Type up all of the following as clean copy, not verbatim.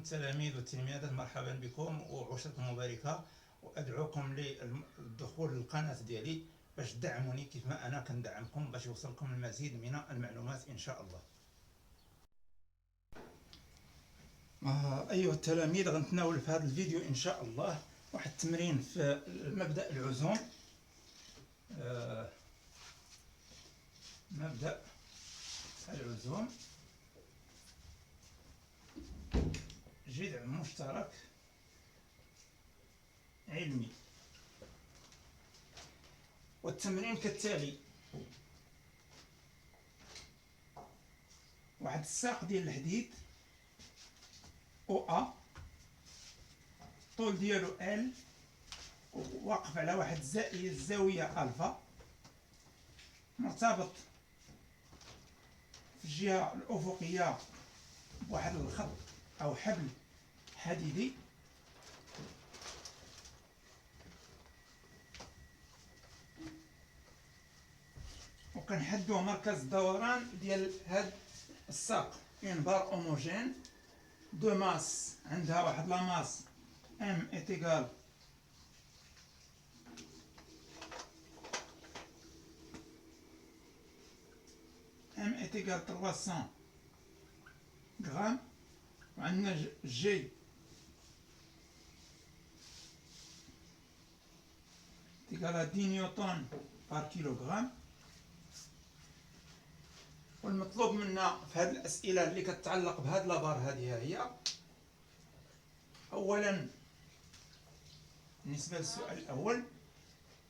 التلاميذ والتلميذات، مرحبا بكم وعشرة مباركة، وأدعوكم للدخول للقناة ديالي باش تدعموني كيف ما أنا كندعمكم باش يوصلكم المزيد من المعلومات إن شاء الله. أيها التلاميذ، غنتناول في هذا الفيديو إن شاء الله واحد التمرين في مبدأ العزوم. مبدأ العزوم، جذع مشترك علمي. والتمرين كالتالي: واحد الساق ديال الحديد او الطول ديالو ال، واقف على واحد الزاوية الفا، مرتبط في الجهة الأفقية بواحد الخط أو حبل حديدي، وكنحدو مركز الدوران ديال هاد الساق. اون بار هوموجين دو ماس، عندها واحد لا ماس ام ايتيغال ام ايتيغال 300 غرام، وعندنا جي ايتيغال 10 نيوتن بار كيلوغرام. والمطلوب منا في هذه الأسئلة اللي كتعلق بهاد لابار هذه هي: أولا بالنسبة للسؤال الأول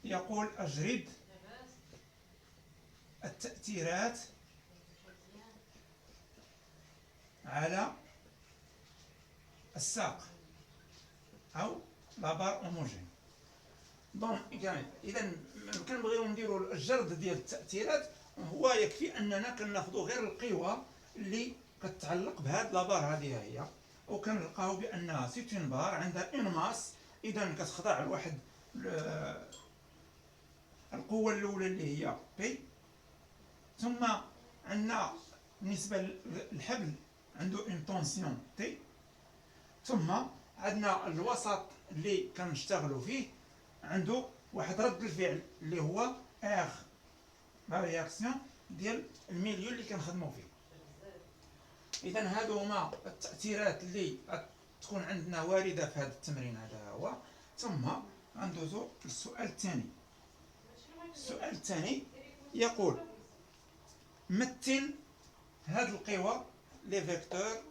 يقول أجرد التأثيرات على الساق أو لابار هوموجين. إذا كنبغيو نديرو الجرد ديال التأثيرات، هو يكفي أننا كناخدو غير القوى اللي كتعلق بهاد لابار هذه هي، وكنلقاو بأنها سيتون بار عندها اون ماس، إذا كتخضع لواحد القوة الأولى اللي هي بي. ثم عندنا بالنسبة للحبل عنده اون طونسيون تي. ثم عندنا الوسط اللي كنشتغلوا فيه عنده واحد رد الفعل اللي هو ار، لا رياكسيون ديال الميليو اللي كنخدموا فيه. اذا هادو هما التاثيرات اللي تكون عندنا وارده في هذا التمرين هذا هو. ثم غندوزو للسؤال الثاني. السؤال الثاني يقول: مثل هاد القوى لي فيكتور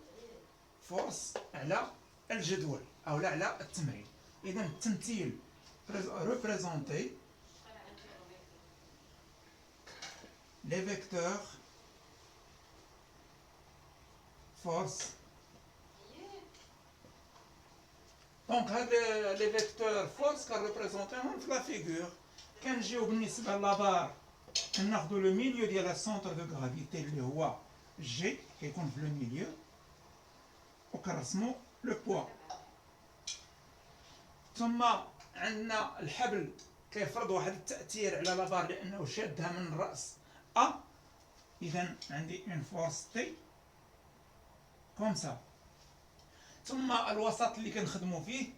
فورس على الجدول او على التمرين. اذا التمثيل représenter les vecteurs force. دونك هاد لي فيكتور فورس كنريبريزونتيهم في لا فيغور. كنجيو بالنسبه لابار كناخدو لو ميليو ديال السونتر دو غرافيتي اللي هو جي، كيكون في لو ميليو، وكنرسمو لو بوا. ثم عندنا الحبل كيفرض واحد التأثير على لابار لأنه شادها من الرأس أ، إذا عندي اون فورس تي كوم سا. ثم الوسط اللي كنخدمو فيه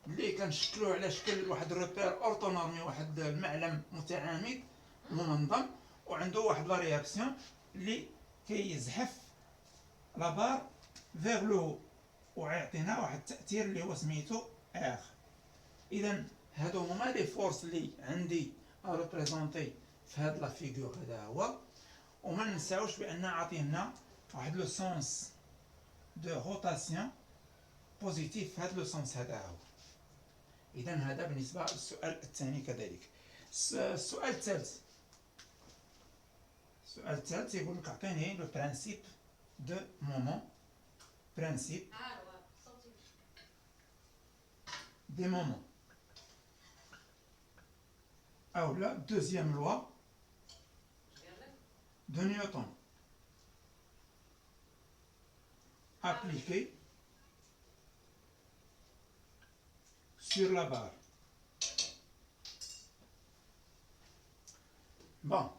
اللي كنشكلوه على شكل واحد روبير اورتونورمي، واحد المعلم متعامد منظم، وعنده واحد لا رياكسيون اللي كيزحف لابار فيغ لو، ويعطينا واحد التأثير اللي هو سميتو ار. إذا هادو هما لي فورس اللي عندي ريبريزونتي في هاد لا فيغور هذا هو. وما ننساوش بأن عطينا واحد لو سونس دو روتاسيون بوزيتيف في هاد لو سونس هذا هو. إذا هذا بالنسبة للسؤال الثاني. كذلك السؤال الثالث. السؤال الثالث يقول لك عطيني لو برانسيب دو مومون، برانسيب دي مومون، أو لا دوزيام لوا de Newton appliquée sur la barre. بون،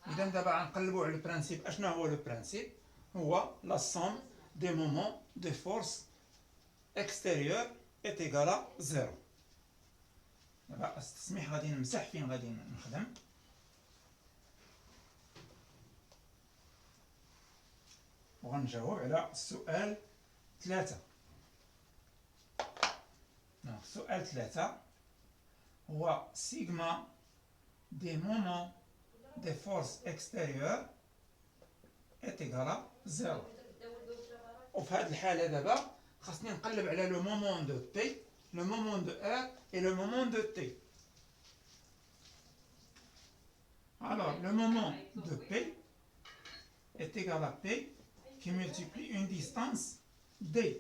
إذا دابا غنقلبو على البرانسيب. أشنو هو لو برانسيب؟ هو la somme des moments de force extérieure est égale à 0. دابا التسميح غادي نمسح فين غادي نخدم. وغنجاوب على السؤال 3. السؤال 3 هو سيغما des moments de force extérieure est égal à 0. وفي هذه الحالة دابا خاصني نقلب على لو مومون دو بي، لو مومون دو ار et le moment de t. Alors, le moment de P est égal à P qui multiplie une distance D.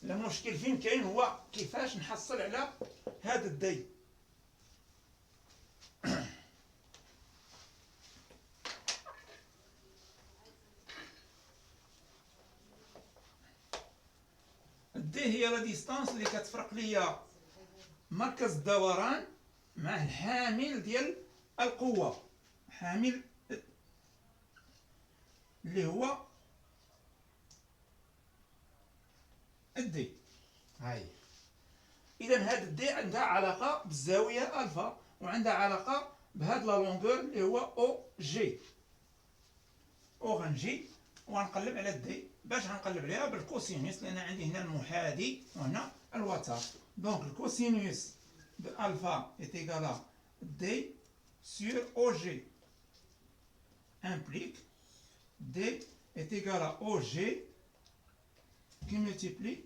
المشكل فين كاين هو كيفاش نحصل على هذا الدي. الدي هي لا ديستانس اللي كتفرق ليا مركز الدوران مع الحامل ديال القوة، حامل اللي هو الدي. هاي اذا هاد الدي عندها علاقة بالزاوية الفا وعندها علاقة بهاد لا لونغور اللي هو او جي. غنجي وغنقلب على الدي. باش غنقلب عليها بالكوسينوس لان عندي هنا المحاذي وهنا الوتر. دونك الكوسينوس de alpha est égal à D sur OG implique D est égal à OG qui multiplie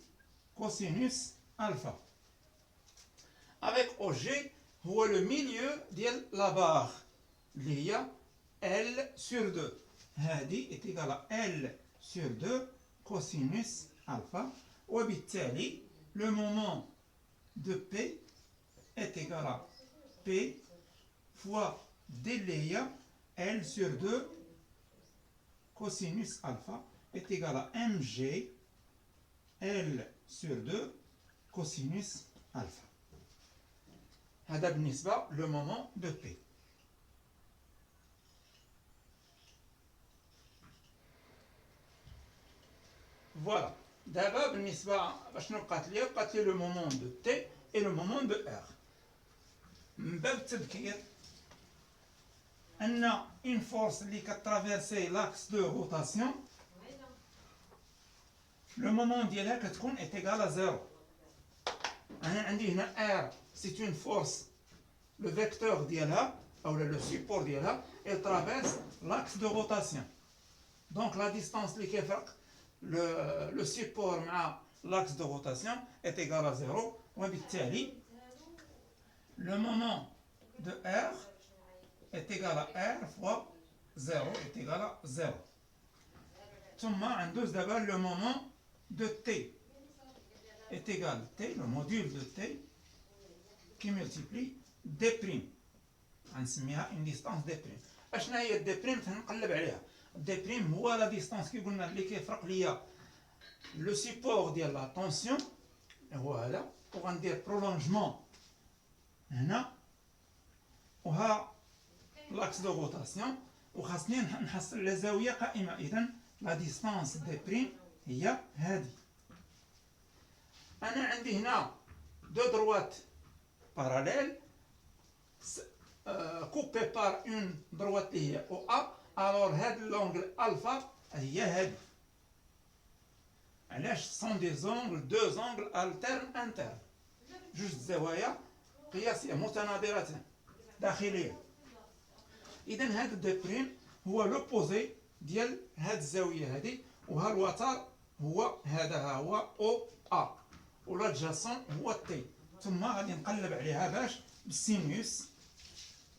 cosinus alpha. Avec OG, هو le milieu ديال la barre اللي هي L sur 2. هذه est égal à L sur 2 cosinus alpha. وبالتالي le moment de P est égal à P fois D اللي هي L sur 2 cosinus alpha est égal à mg L sur 2 cosinus alpha. هذا بالنسبة le moment de P. Voilà. دابا بالنسبة شنو بقات لي le moment de T et le moment de R. من باب التذكير أن une force اللي كترافيرسي l'axe de rotation le moment ديالها كتكون est égal à 0. أنا عندي هنا R c'est une force le vecteur ديالها أو le support ديالها elle traverse l'axe de rotation. Donc la distance اللي كيفرق le support مع l'axe de rotation est égal à 0 وبالتالي le moment de R est égal à R fois 0 est égal à 0. ثم ندوز دابا le moment de T est égal à T, le module de T qui multiplie D'. غنسميها une distance D'. اشنا هي D'؟ تنقلب عليها. D' هو لا ديستانس كي قلنا اللي كيفرق ليا لو سيبور ديال لا طونسيون هو هذا وغندير برولونجمون هنا وها لاكس دو روتاسيون وخاصني نحصل على زاوية قائمة. إذا لا ديستانس D' هي هذه. أنا عندي هنا دو دروات باراليل كوبي بار اون دروات اللي هي او ا. الوغ هاد لونغل الفا هي هادي. علاش سون دي زونغل دو زونغل الترن انترن جوج زوايا قياسية متناظرتان داخلية. إذا هاد D' هو لوبوزي ديال هاد الزاوية هادي وها الوتر هو هذا ها هو او ا والادجاسون هو تي. ثم غادي نقلب عليها باش بالسينوس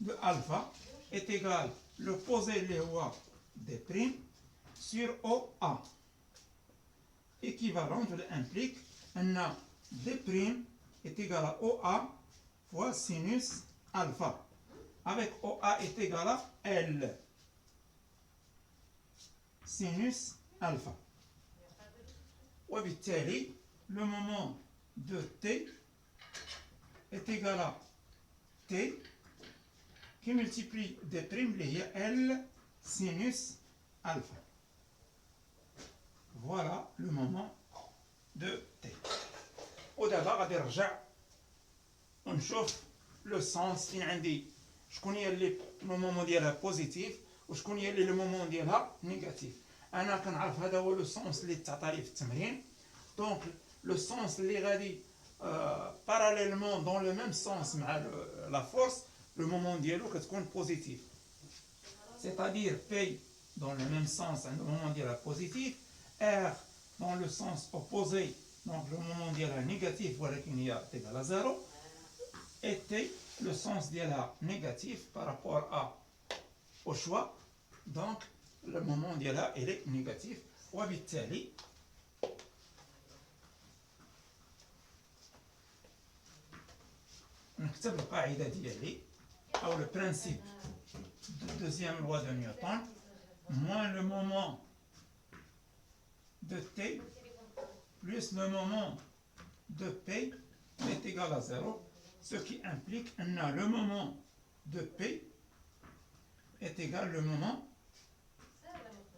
دو الفا est égal l'opposé اللي هو D' sur OA équivalent implique أن D' est égal à OA fois sinus alpha avec OA est égal à L sinus alpha. وبالتالي le moment de T est égal à T qui multiplie D' اللي هي L sinus alpha. Voilà le moment de T. ودابا غادي نرجع ونشوف لو سونس فين عندي شكون هي اللي المومون ديالها بوزيتيف وشكون هي اللي المومون ديالها نيجاتيف. انا كنعرف هذا هو لو سونس اللي تعطى لي في التمرين. دونك لو سونس اللي غادي باراليلمون دون لو ميم سونس مع لا فورس لو مومون ديالو كتكون بوزيتيف. C'est-à-dire P dans le même sens, un moment ديالها positif, R dans le sens opposé, donc le moment ديالها négatif ولكن هي égale à 0, et T le sens ديالها négatif par rapport au choix, donc le moment ديالها il est négatif. وبالتالي نكتب القاعدة ديالي أو le principe de deuxième loi de Newton, moins le moment de T plus le moment de P est égal à 0, ce qui implique que le moment de P est égal au moment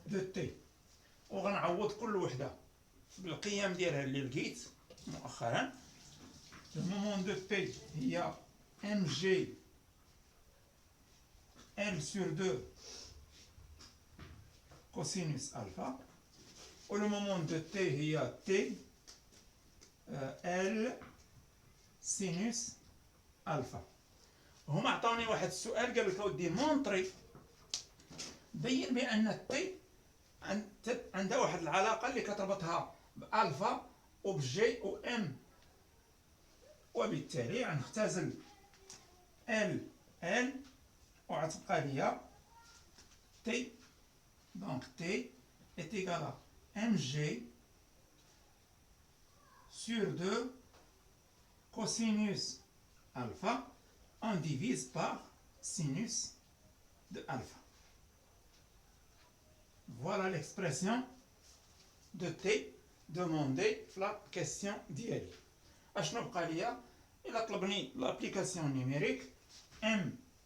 de T. وغنعوض كل وحدة بالقيم ديالها اللي لقيت مؤخرا. Le moment de P هي mg L sur 2 cosinus alpha. Le moment de T هي T L sinus alpha. هما عطاوني واحد السؤال قال لك اودي مونطري بين بان تي عندها واحد العلاقه اللي كتربطها بالفا وبجي و ام، وبالتالي غنختزل ال وغتبقى ليا تي. دونك تي est égal à mg sur 2 cosinus alpha, on divise par sinus de alpha. Voilà l'expression de T demandée dans la question ديالي. اشنو بقى ليا؟ إلا طلبني l'application numérique M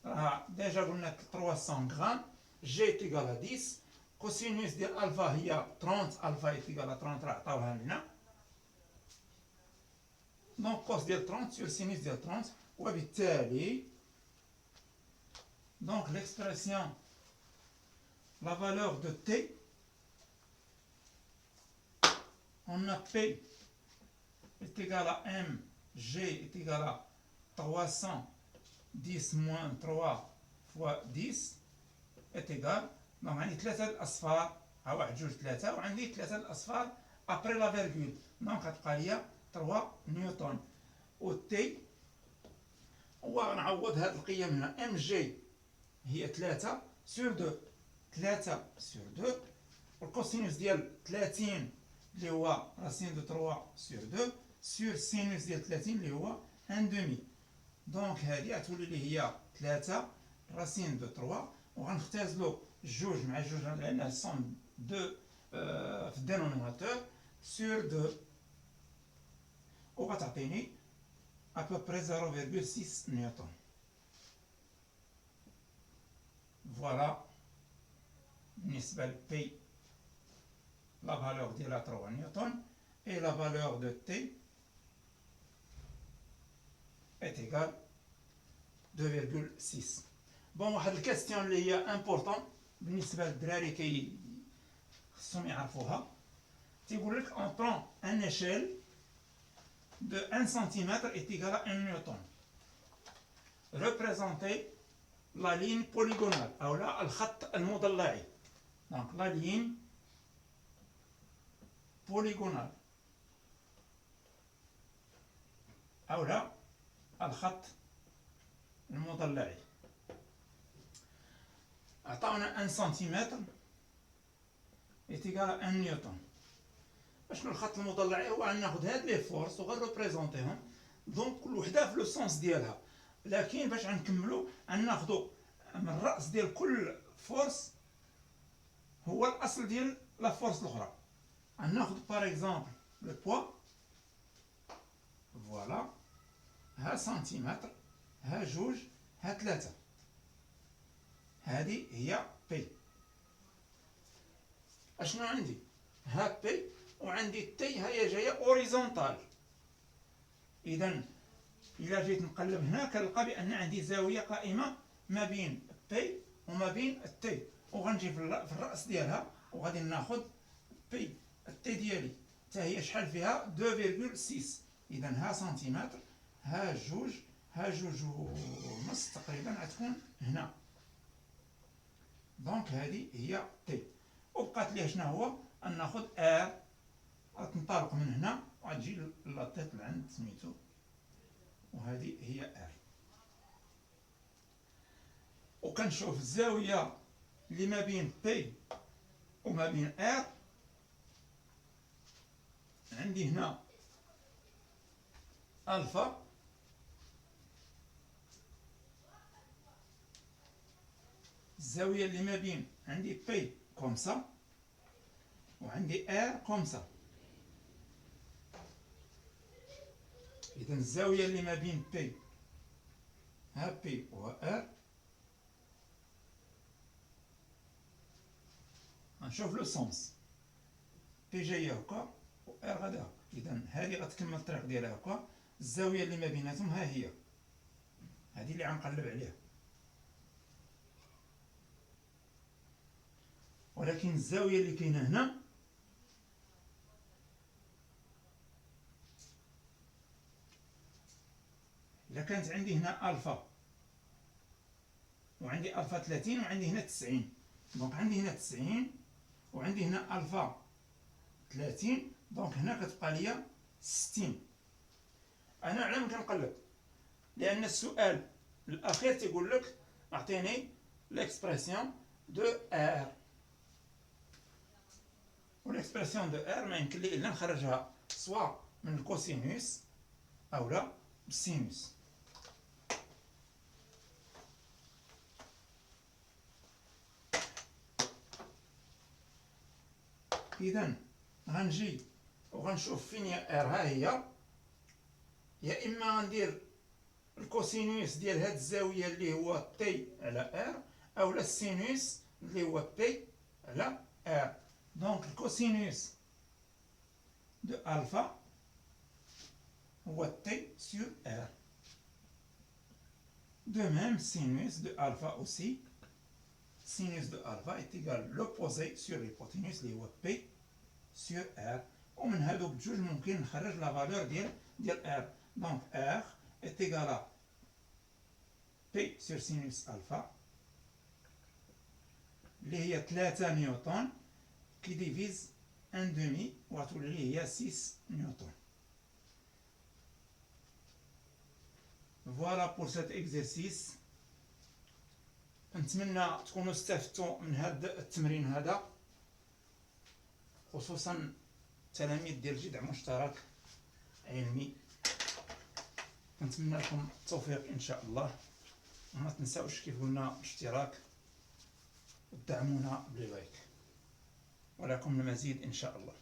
راه ديجا قلنا 300 غرام، G est égal à 10، cosinus ديال alpha هي 30، alpha est égal à 30 راه عطاوها لنا. Donc cos ديال 30 sur sinus ديال 30، وبالتالي donc l'expression la valeur de T, on a P est égal à M, G est égal à 310 moins 3 fois 10 est égal. Donc عندي 3 الأصفار، ها 1 2 3، وعندي 3 الأصفار après la virgule، donc غتبقى ليا 3 نيوتن. و T ونعوض هاد القيم هنا، ام جي هي 3 sur 2، 3 sur 2، والكوسينوس ديال 30 اللي هو راسين دو 3 sur 2 sur سينوس ديال 30 اللي هو 1 demi. دونك هادي غتولي لي هي 3 راسين دو 3، وغنختازلو جوج مع جوج لأنها سون دو في الدينوميناتور sur 2، وغتعطيني à peu près 0,6 newton. Voilà بالنسبة ل P la valeur ديالها 3 نيوتن et la valeur de T est égale 2,6. بون واحد الكاستيون اللي هي امبورطون بالنسبة للدراري كي خصهم يعرفوها، تيقول لك on prend un échelle de 1 cm est égal à 1 newton. Représentez la ligne polygonale أو لا الخط المضلعي. Donc la ligne polygonale أو لا الخط المضلعي. عطاونا 1 سنتيمتر est égal à 1 نيوتن. شنو الخط المضلعي؟ هو غناخد هاد لي فورس وغنريبريزونتيهم، دونك كل وحده في لو سونس ديالها، لكن باش غنكملو غناخدو من الراس ديال كل فورس هو الاصل ديال لا فورس الاخرى. غناخد باغ اكزومبل لو بوا، فوالا ها سنتيمتر، ها جوج، ها 3، هادي هي بي. اشنو عندي؟ ها بي، وعندي تي هي جايه اوريزونتال. اذا الا جيت نقلب هنا كنلقى بان عندي زاويه قائمه ما بين بي وما بين التي، وغنجي في الراس ديالها وغادي ناخذ بي التي ديالي حتى هي شحال فيها 2.6. اذا ها سنتيمتر، ها جوج، ها جوج ونص تقريبا غتكون هنا. دونك هذه هي تي، وبقات لي شنو هو ان ناخذ ار، غتنطلق من هنا وغتجي لاطيط لعند سميتو، وهذه هي ار. وكنشوف الزاويه اللي ما بين بي وما بين ار، عندي هنا الفا، الزاويه اللي ما بين عندي بي كومسا وعندي ار كومسا. اذا الزاويه اللي ما بين بي، ها بي و ار، غنشوف لو سونس، بي جايه هكا و ار غادا هكا. اذا هذه غتكمل الطريق ديالها هكا، الزاويه اللي ما بيناتهم ها هي، هذه اللي غنقلب عليها. ولكن الزاويه اللي كاينه هنا الا كانت عندي هنا الفا وعندي الفا 30 وعندي هنا 90، دونك عندي هنا 90 وعندي هنا الفا 30، دونك هنا كتبقى ليا 60. انا على ما كنقلب، لان السؤال الاخير تيقول لك اعطيني ليكسبرسيون دو ار، والاكسبرسيون دو ار ما يمكن لي الا نخرجها سواء من الكوسينوس او لا بالسينوس. اذا غنجي وغنشوف فين هي ار، ها هي، يا اما غندير الكوسينوس ديال هاد الزاويه اللي هو تي على ار، اولا السينوس اللي هو بي على ار. دونك الكوسينوس دو الفا هو تي سور ار. De même, sinus de alpha aussi, sinus de alpha est égal à l'opposé sur l'hypoténuse اللي هو P sur R. ومن هادوك بجوج ممكن نخرج لا فالور ديال R. Donc R est égal à P sur sinus alpha اللي هي 3 نيوتن كي ديفيز 1/2 وغتولي هي 6 نيوتن. Voilà pour cet exercice. نتمنى تكونوا استفدتوا من هذا التمرين هذا، خصوصا التلاميذ ديال جذع مشترك علمي. نتمنى لكم التوفيق ان شاء الله، وما تنساوش كيف قلنا الاشتراك ودعمونا باللايك، ولكم المزيد ان شاء الله.